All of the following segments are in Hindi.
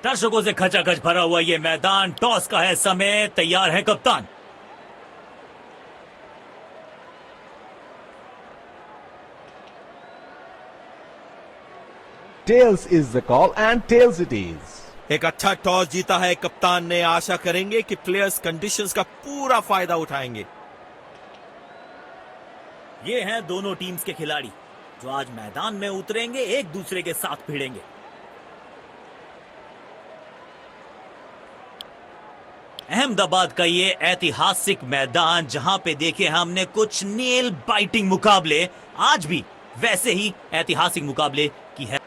दर्शकों से खचाखच भरा हुआ ये मैदान, टॉस का है समय, तैयार है कप्तान। Tails is the call and tails it is. एक अच्छा टॉस जीता है कप्तान ने। आशा करेंगे कि प्लेयर्स कंडीशंस का पूरा फायदा उठाएंगे। ये हैं दोनों टीम्स के खिलाड़ी जो आज मैदान में उतरेंगे, एक दूसरे के साथ भिड़ेंगे। अहमदाबाद का ये ऐतिहासिक मैदान, जहां पे देखे हमने कुछ नेल बाइटिंग मुकाबले, आज भी वैसे ही ऐतिहासिक मुकाबले की है।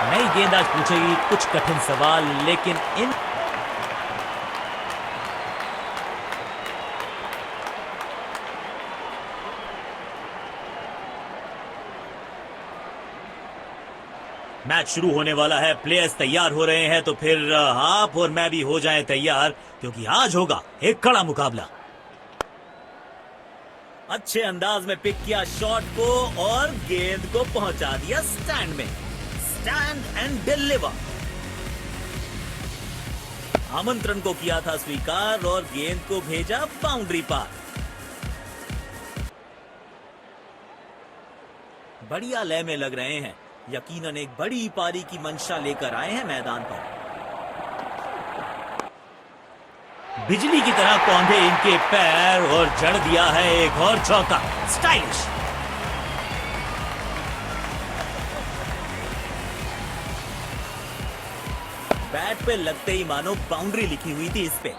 नई गेंदबाज पूछेगी कुछ कठिन सवाल, लेकिन इन मैच शुरू होने वाला है, प्लेयर्स तैयार हो रहे हैं, तो फिर आप और मैं भी हो जाएं तैयार, क्योंकि आज होगा एक कड़ा मुकाबला। अच्छे अंदाज में पिक किया शॉट को और गेंद को पहुंचा दिया स्टैंड में। Stand and deliver. आमंत्रण को किया था स्वीकार और गेंद को भेजा बाउंड्री पार। बढ़िया लय में लग रहे हैं, यकीनन एक बड़ी पारी की मंशा लेकर आए हैं मैदान पर। बिजली की तरह कौंधे इनके पैर और जड़ दिया है एक और चौका। स्टाइलिश। बैट पे लगते ही मानो बाउंड्री लिखी हुई थी इस पे।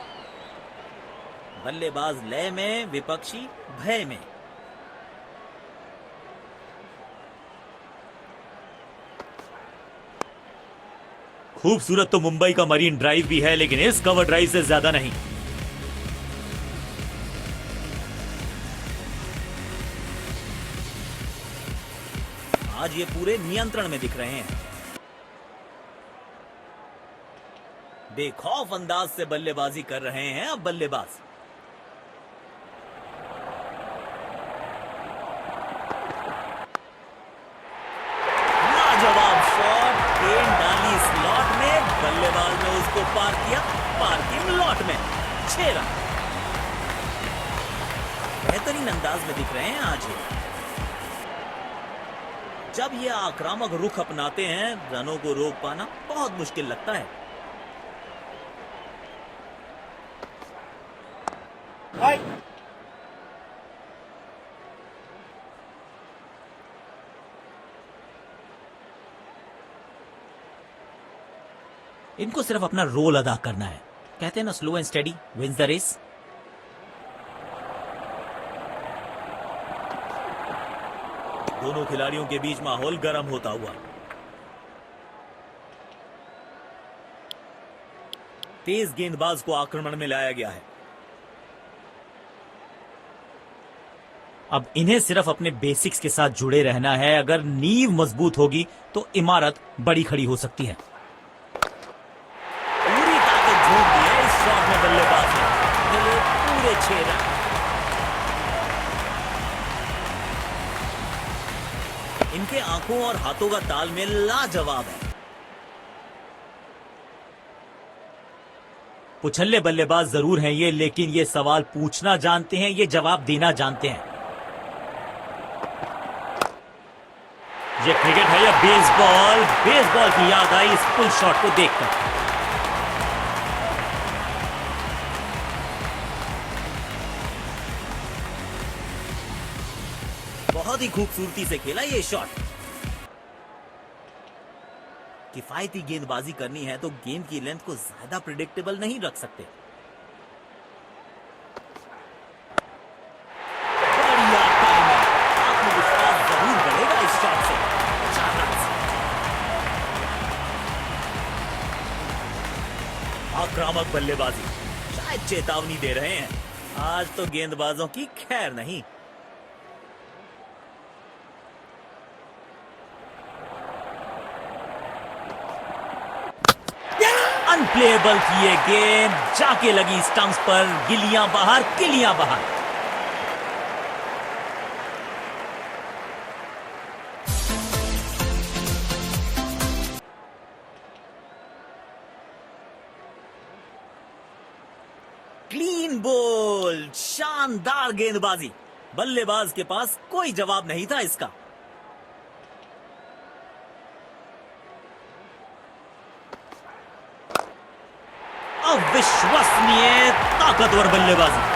बल्लेबाज लय में, विपक्षी भय में। खूबसूरत तो मुंबई का मरीन ड्राइव भी है, लेकिन इस कवर ड्राइव से ज्यादा नहीं। आज ये पूरे नियंत्रण में दिख रहे हैं। बेखौफ अंदाज से बल्लेबाजी कर रहे हैं अब बल्लेबाज। लाजवाब शॉट, गेंद डाली स्लॉट में, बल्लेबाज ने उसको पार किया पार्किंग लॉट में। 6 रन। बेहतरीन अंदाज में दिख रहे हैं आज ये। जब ये आक्रामक रुख अपनाते हैं, रनों को रोक पाना बहुत मुश्किल लगता है। इनको सिर्फ अपना रोल अदा करना है। कहते हैं ना, slow and steady wins the race. दोनों खिलाड़ियों के बीच माहौल गर्म होता हुआ। तेज गेंदबाज को आक्रमण में लाया गया है। अब इन्हें सिर्फ अपने बेसिक्स के साथ जुड़े रहना है। अगर नींव मजबूत होगी तो इमारत बड़ी खड़ी हो सकती है। पूरी ताकत झोंक दी है इस शॉट में बल्लेबाज ने। मिले पूरे 6 रन। इनके आंखों और हाथों का तालमेल लाजवाब है। पुछल्ले बल्लेबाज जरूर हैं ये, लेकिन ये सवाल पूछना जानते हैं, ये जवाब देना जानते हैं। ये क्रिकेट है या बेसबॉल? बेसबॉल की याद आई इस पुल शॉट को देखकर। बहुत ही खूबसूरती से खेला ये शॉट। किफायती गेंदबाजी करनी है तो गेंद की लेंथ को ज्यादा प्रिडिक्टेबल नहीं रख सकते। बढ़िया टाइमिंग। आत्मविश्वास जरूर बढ़ेगा इस शॉट से। 4 रन। आक्रामक बल्लेबाजी, शायद चेतावनी दे रहे हैं। आज तो गेंदबाजों की खैर नहीं। अनप्लेएबल थी ये गेंद, जाके लगी स्टंप्स पर। गिलियां बाहर, किलियां बाहर। शानदार गेंदबाजी, बल्लेबाज के पास कोई जवाब नहीं था इसका। अविश्वसनीय ताकतवर बल्लेबाजी।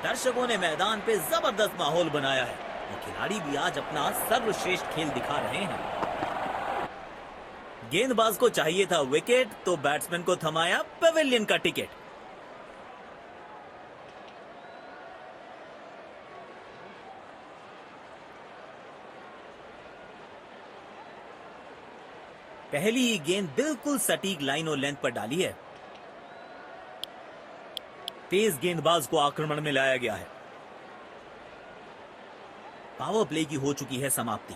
दर्शकों ने मैदान पे जबरदस्त माहौल बनाया है और खिलाड़ी भी आज अपना सर्वश्रेष्ठ खेल दिखा रहे हैं। गेंदबाज को चाहिए था विकेट, तो बैट्समैन को थमाया पवेलियन का टिकट। पहली ही गेंद बिल्कुल सटीक लाइन और लेंथ पर डाली है। तेज गेंदबाज को आक्रमण में लाया गया है। पावर प्ले की हो चुकी है समाप्ति,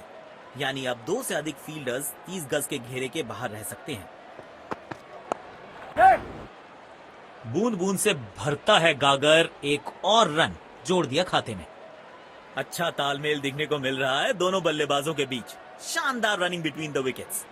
यानी अब 2 से अधिक फील्डर्स 30 गज के घेरे के बाहर रह सकते हैं। बूंद बूंद से भरता है गागर, एक और रन जोड़ दिया खाते में। अच्छा तालमेल दिखने को मिल रहा है दोनों बल्लेबाजों के बीच। शानदार running between the wickets.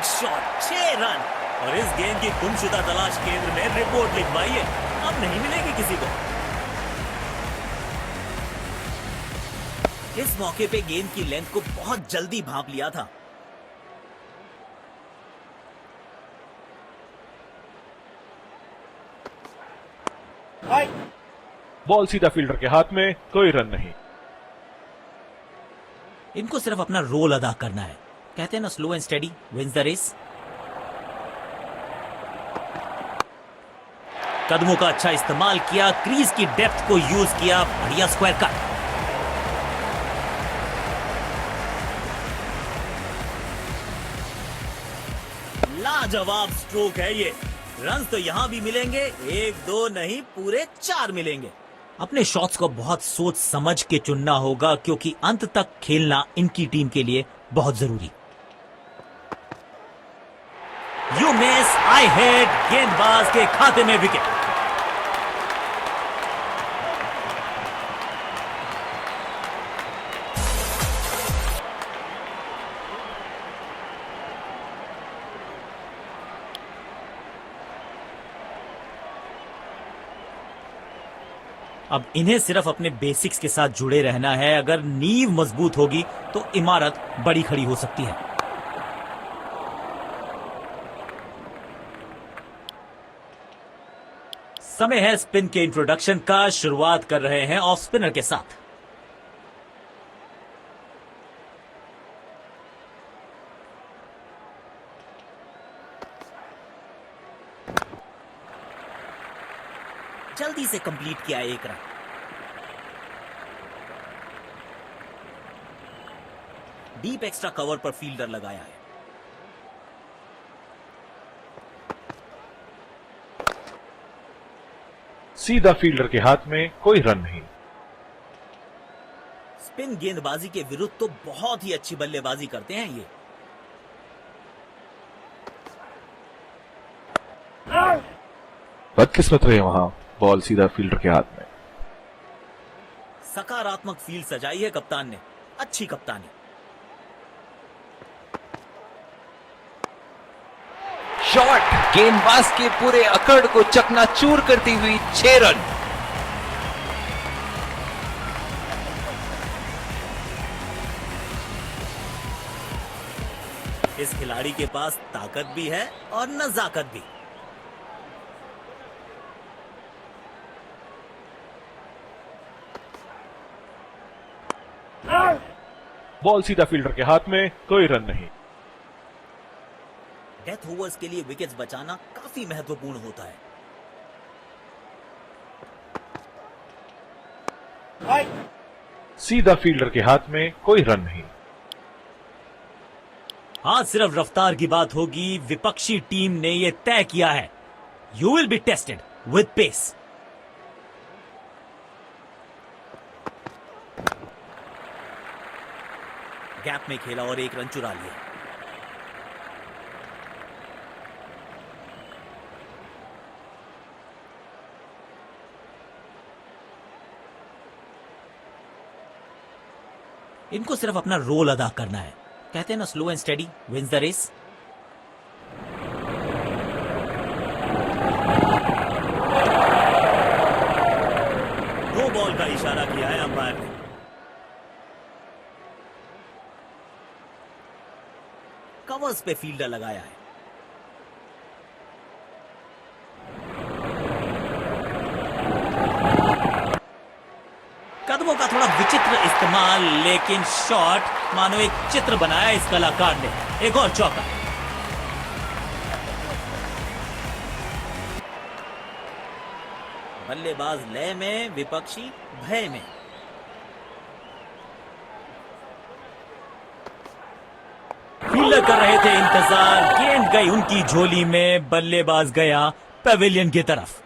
Shot, 6 run. और इस गेंद की गुमशुदा तलाश केंद्र में रिपोर्ट लिखवाई है, अब नहीं मिलेगी किसी को। इस मौके पे गेंद की लेंथ को बहुत जल्दी भांप लिया था। बॉल सीधा फील्डर के हाथ में, कोई रन नहीं। इनको सिर्फ अपना रोल अदा करना है। कहते हैं ना, slow and steady wins the race. कदमों का अच्छा इस्तेमाल किया, क्रीज की डेप्थ को यूज किया, बढ़िया स्क्वायर कट। लाजवाब स्ट्रोक है ये। रन तो यहां भी मिलेंगे, 1 2 नहीं, पूरे 4 मिलेंगे। अपने शॉट्स को बहुत सोच समझ के चुनना होगा, क्योंकि अंत तक खेलना इनकी टीम के लिए बहुत जरूरी। यू मिस, आई हिट, गेंदबाज के खाते में विकेट। अब इन्हें सिर्फ अपने बेसिक्स के साथ जुड़े रहना है। अगर नींव मजबूत होगी तो इमारत बड़ी खड़ी हो सकती है। समय है स्पिन के इंट्रोडक्शन का। शुरुआत कर रहे हैं ऑफ स्पिनर के साथ। जल्दी से कंप्लीट किया 1 रन। डीप एक्स्ट्रा कवर पर फील्डर लगाया है। सीधा फील्डर के हाथ में, कोई रन नहीं। स्पिन गेंदबाजी के विरुद्ध तो बहुत ही अच्छी बल्लेबाजी करते हैं ये। बदकिस्मत रहे वहां, बॉल सीधा फील्डर के हाथ में। सकारात्मक फील्ड सजाई है कप्तान ने, अच्छी कप्तानी। शॉट गेंदबाज के पूरे अकड़ को चकनाचूर करती हुई 6 रन। इस खिलाड़ी के पास ताकत भी है और नजाकत भी। बॉल सीधा फील्डर के हाथ में, कोई रन नहीं। डेथ ओवर्स के लिए विकेट्स बचाना काफी महत्वपूर्ण होता है। सीधा फील्डर के हाथ में, कोई रन नहीं। आज सिर्फ रफ्तार की बात होगी। विपक्षी टीम ने यह तय किया है, you will be tested with pace. Gap में खेला और 1 रन चुरा लिया। इनको सिर्फ अपना रोल अदा करना है। कहते हैं ना, slow and steady wins the race. No ball का इशारा किया है अंपायर ने। कवर्स पे फील्डर लगाया है। कदमों का थोड़ा विचित्र इस्तेमाल, लेकिन शॉट मानो एक चित्र बनाया इस कलाकार ने। एक और चौका। बल्लेबाज लय में, विपक्षी भय में। फील्डर कर रहे थे इंतजार, गेंद गई उनकी झोली में, बल्लेबाज गया पवेलियन की तरफ।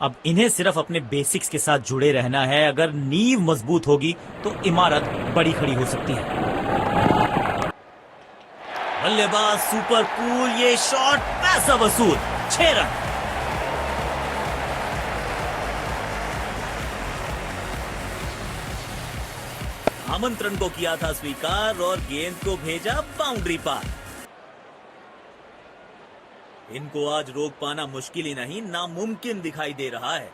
अब इन्हें सिर्फ अपने बेसिक्स के साथ जुड़े रहना है। अगर नींव मजबूत होगी तो इमारत बड़ी खड़ी हो सकती है। बल्लेबाज सुपर कूल, ये शॉट पैसा वसूल, 6 रन। आमंत्रण को किया था स्वीकार और गेंद को भेजा बाउंड्री पार। इनको आज रोक पाना मुश्किल ही नहीं, नामुमकिन दिखाई दे रहा है।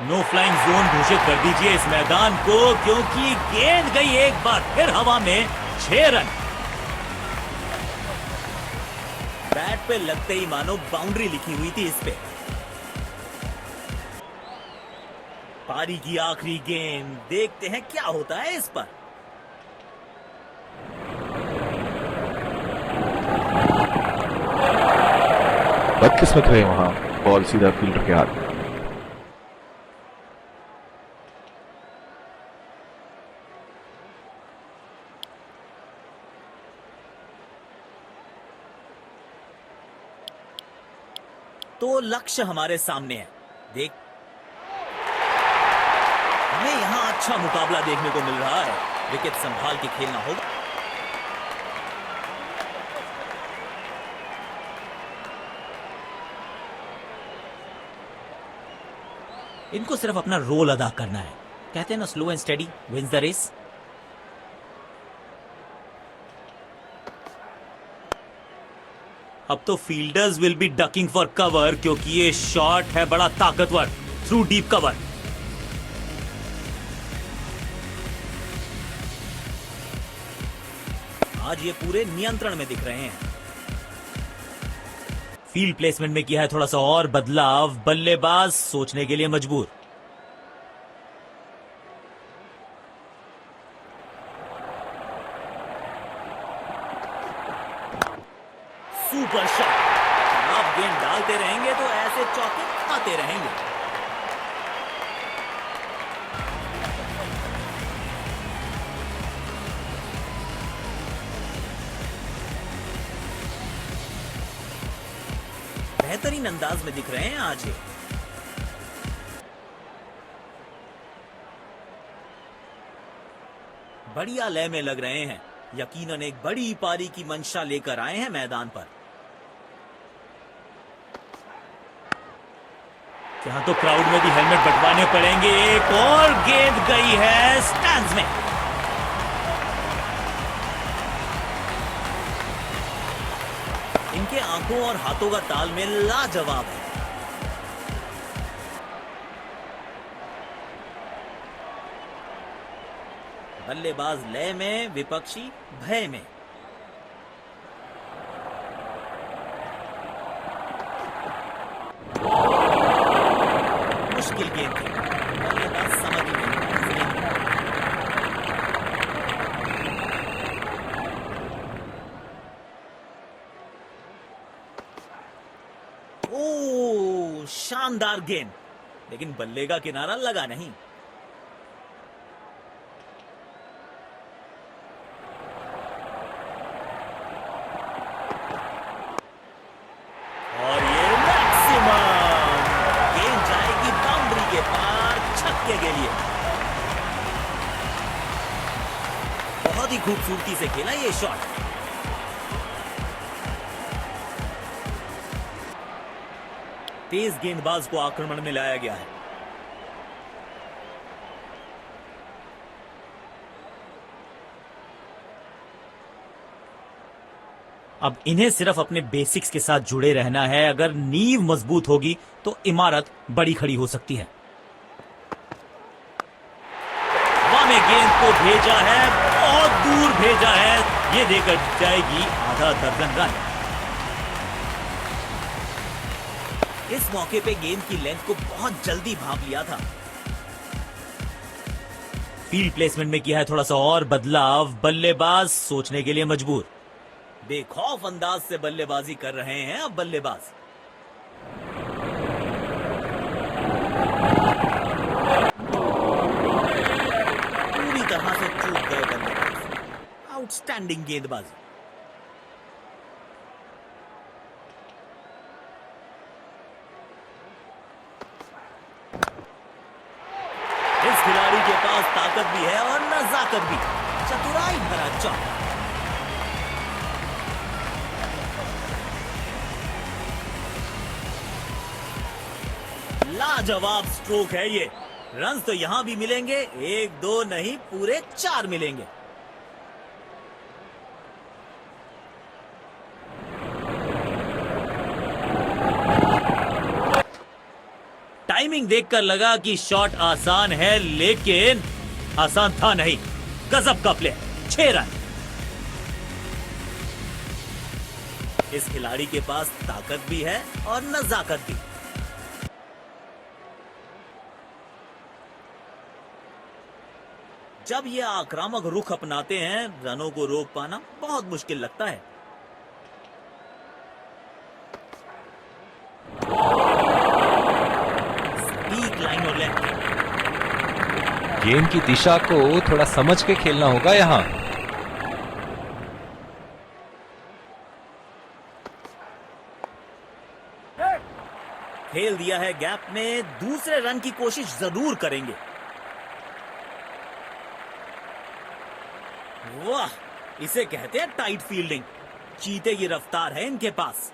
नो फ्लाइंग जोन घोषित कर दीजिए इस मैदान को, क्योंकि गेंद गई एक बार फिर हवा में। 6 रन। बैट पे लगते ही मानो बाउंड्री लिखी हुई थी इस पे। पारी की आखिरी गेंद, देखते हैं क्या होता है इस पर। बदकिस्मत रहे वहां, बॉल सीधा फील्डर के हाथ में। तो लक्ष्य हमारे सामने है। देख, हमें यहां अच्छा मुकाबला देखने को मिल रहा है। विकेट संभाल के खेलना होगा। इनको सिर्फ अपना रोल अदा करना है। कहते हैं ना, slow and steady wins the race. अब तो fielders will be ducking for cover, क्योंकि ये शॉट है बड़ा ताकतवर थ्रू डीप कवर। आज ये पूरे नियंत्रण में दिख रहे हैं। फील्ड प्लेसमेंट में किया है थोड़ा सा और बदलाव, बल्लेबाज सोचने के लिए मजबूर। Super shot. आप गेंद डालते रहेंगे तो ऐसे चौके खाते रहेंगे। बेहतरीन अंदाज में दिख रहे हैं आज ये। बढ़िया लय में लग रहे हैं। यकीनन एक बड़ी पारी की मंशा लेकर आए हैं मैदान पर। यहां तो क्राउड में भी हेलमेट बंटवाने पड़ेंगे। एक और गेंद गई है स्टैंड्स में। इनके आंखों और हाथों का तालमेल लाजवाब है। बल्लेबाज लय में, विपक्षी भय में। मुश्किल गेंद थी, बल्लेबाज समझ ही नहीं पाया। ओ, शानदार गेंद, लेकिन बल्ले का किनारा लगा नहीं। बहुत ही खूबसूरती से खेला ये शॉट। तेज गेंदबाज को आक्रमण में लाया गया है। अब इन्हें सिर्फ अपने बेसिक्स के साथ जुड़े रहना है। अगर नींव मजबूत होगी तो इमारत बड़ी खड़ी हो सकती है। ने गेंद को भेजा है, बहुत दूर भेजा है, ये देकर जाएगी आधा दर्जन रन। इस मौके पे गेंद की लेंथ को बहुत जल्दी भांप लिया था। फील्ड प्लेसमेंट में किया है थोड़ा सा और बदलाव। बल्लेबाज सोचने के लिए मजबूर। बेखौफ अंदाज से बल्लेबाजी कर रहे हैं अब बल्लेबाज। पूरी तरह से चूक गए बल्लेबाज। आउटस्टैंडिंग गेंदबाजी। इस खिलाड़ी के पास ताकत भी है और नजाकत भी। चतुराई भरा चौका। लाजवाब स्ट्रोक है ये। रन्स तो यहां भी मिलेंगे, 1-2 नहीं पूरे 4 मिलेंगे। टाइमिंग देखकर लगा कि शॉट आसान है, लेकिन आसान था नहीं। गजब का प्ले, 6 रन। इस खिलाड़ी के पास ताकत भी है और नजाकत भी। जब ये आक्रामक रुख अपनाते हैं, रनों को रोक पाना बहुत मुश्किल लगता है। सटीक लाइन और लेंथ। गेंद की दिशा को थोड़ा समझ के खेलना होगा यहां। खेल दिया है गैप में, दूसरे रन की कोशिश जरूर करेंगे। वाह, इसे कहते हैं टाइट फील्डिंग। चीते की रफ्तार है इनके पास।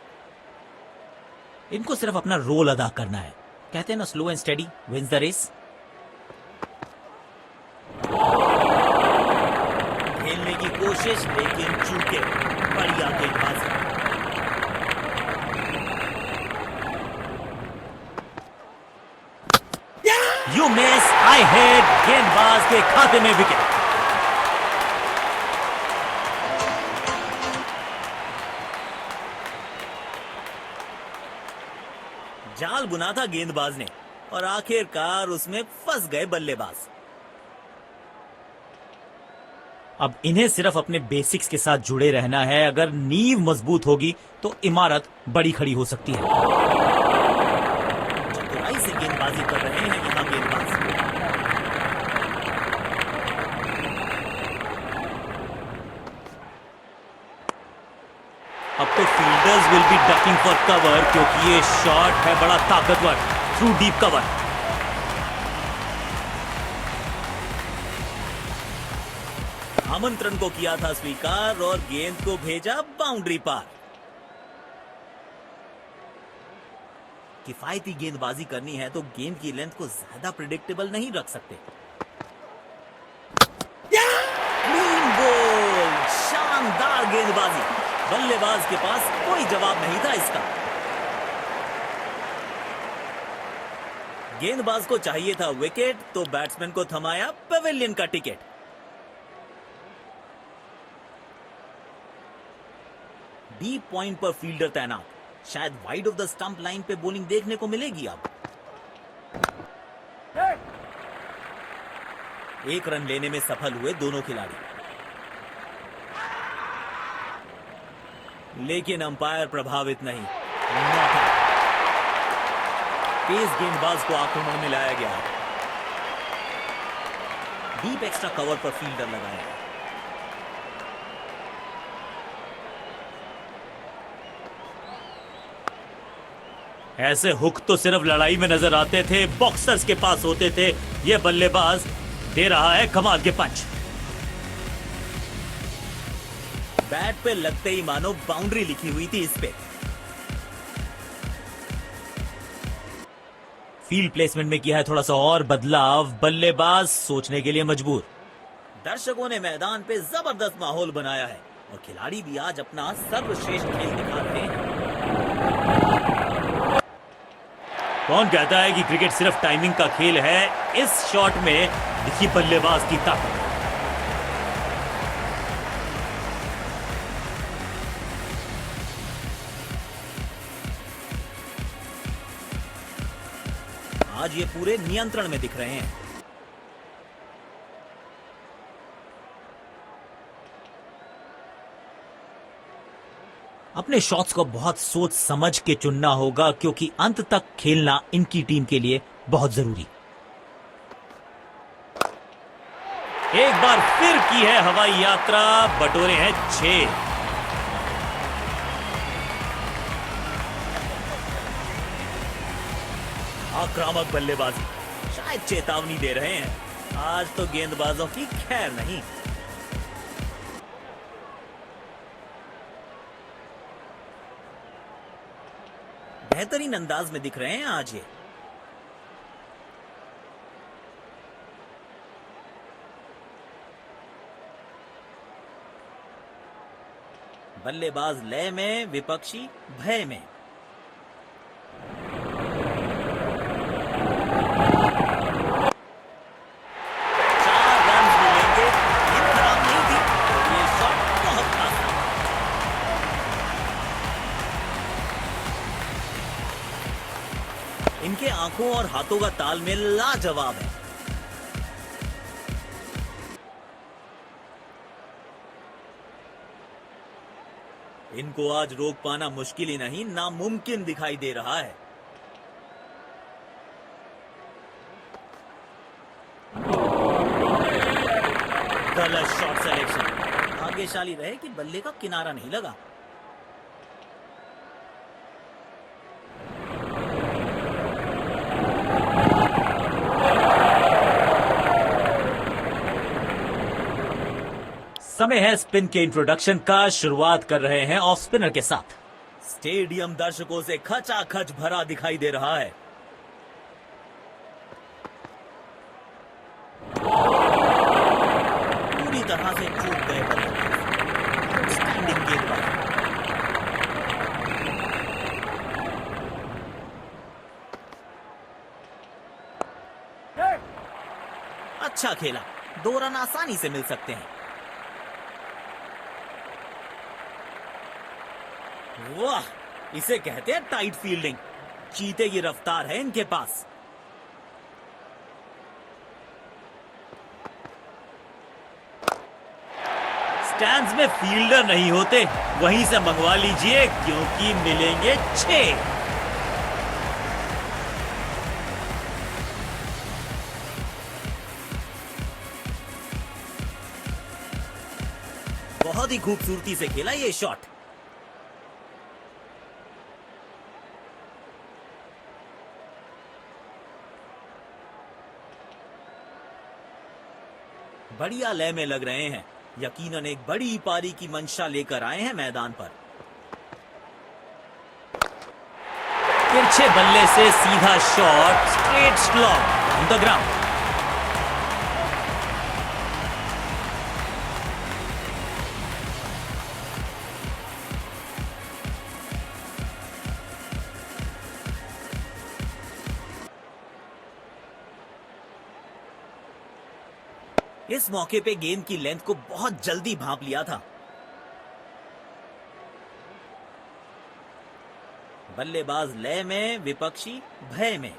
इनको सिर्फ अपना रोल अदा करना है। कहते हैं ना, slow and steady wins the race. खेलने की कोशिश, लेकिन चूके। बढ़िया गेंदबाजी। You miss, I hit. गेंदबाज के खाते में विकेट। जाल बुना था गेंदबाज ने और आखिरकार उसमें फंस गए बल्लेबाज। अब इन्हें सिर्फ अपने बेसिक्स के साथ जुड़े रहना है। अगर नींव मजबूत होगी तो इमारत बड़ी खड़ी हो सकती है। चतुराई से गेंदबाजी कर रहे हैं यहां गेंदबाज। अब तो fielders will be ducking for cover, क्योंकि ये शॉट है बड़ा ताकतवर थ्रू डीप कवर। आमंत्रण को किया था स्वीकार और गेंद को भेजा बाउंड्री पार। किफायती गेंदबाजी करनी है तो गेंद की लेंथ को ज्यादा प्रिडिक्टेबल नहीं रख सकते। क्लीन बॉल, शानदार गेंदबाजी। बल्लेबाज के पास कोई जवाब नहीं था इसका। गेंदबाज को चाहिए था विकेट, तो बैट्समैन को थमाया पवेलियन का टिकट। डीप पॉइंट पर फील्डर तैनात। शायद wide of the stump line पे बॉलिंग देखने को मिलेगी अब। 1 रन लेने में सफल हुए दोनों खिलाड़ी, लेकिन अंपायर प्रभावित नहीं। Not out. तेज गेंदबाज को आक्रमण में लाया गया। डीप एक्स्ट्रा कवर पर फील्डर लगाया गया। ऐसे हुक तो सिर्फ लड़ाई में नजर आते थे, बॉक्सर्स के पास होते थे। यह बल्लेबाज दे रहा है कमाल के पंच। बैट पे लगते ही मानो बाउंड्री लिखी हुई थी इस पे। फील्ड प्लेसमेंट में किया है थोड़ा सा और बदलाव, बल्लेबाज सोचने के लिए मजबूर। दर्शकों ने मैदान पे जबरदस्त माहौल बनाया है और खिलाड़ी भी आज अपना सर्वश्रेष्ठ खेल दिखा रहे हैं। कौन कहता है कि क्रिकेट सिर्फ टाइमिंग का खेल है? इस शॉट में देखिए बल्लेबाज की ताकत। आज ये पूरे नियंत्रण में दिख रहे हैं। अपने शॉट्स को बहुत सोच समझ के चुनना होगा क्योंकि अंत तक खेलना इनकी टीम के लिए बहुत जरूरी। एक बार फिर की है हवाई यात्रा, बटोरे हैं 6। आक्रामक बल्लेबाजी, शायद चेतावनी दे रहे हैं। आज तो गेंदबाजों की खैर नहीं। बेहतरीन अंदाज में दिख रहे हैं आज ये। बल्लेबाज लय में, विपक्षी भय में। इनके आंखों और हाथों का तालमेल लाजवाब है। इनको आज रोक पाना मुश्किल ही नहीं, नामुमकिन दिखाई दे रहा है। गलत शॉट सिलेक्शन। भाग्यशाली रहे कि बल्ले का किनारा नहीं लगा। समय है स्पिन के इंट्रोडक्शन का। शुरुआत कर रहे हैं ऑफ स्पिनर के साथ। स्टेडियम दर्शकों से खचाखच भरा दिखाई दे रहा है। पूरी तरह से चूक गए आउटस्टैंडिंग गेंदबाज। अच्छा खेला, 2 रन आसानी से मिल सकते हैं। वाह, इसे कहते हैं टाइट फील्डिंग। चीते की रफ्तार है इनके पास। स्टैंड्स में फील्डर नहीं होते, वहीं से मंगवा लीजिए क्योंकि मिलेंगे 6। बहुत ही खूबसूरती से खेला ये शॉट। बढ़िया लय में लग रहे हैं। यकीनन एक बड़ी पारी की मंशा लेकर आए हैं मैदान पर। तिरछे बल्ले से सीधा shot, straight slog on the ground. इस मौके पे गेंद की लेंथ को बहुत जल्दी भांप लिया था। बल्लेबाज लय में, विपक्षी भय में।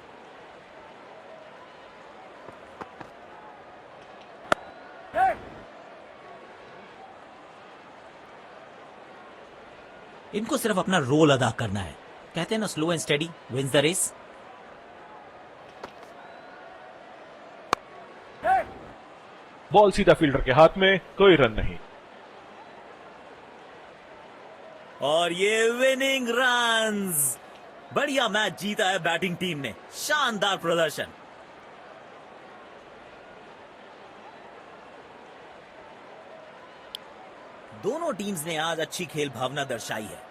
इनको सिर्फ अपना रोल अदा करना है। कहते हैं ना, slow and steady wins the race. Ball सीधा फील्डर के हाथ में, कोई रन नहीं। और ये विनिंग रन्स। बढ़िया मैच जीता है बैटिंग टीम ने। शानदार प्रदर्शन। दोनों टीम्स ने आज अच्छी खेल भावना दर्शाई है।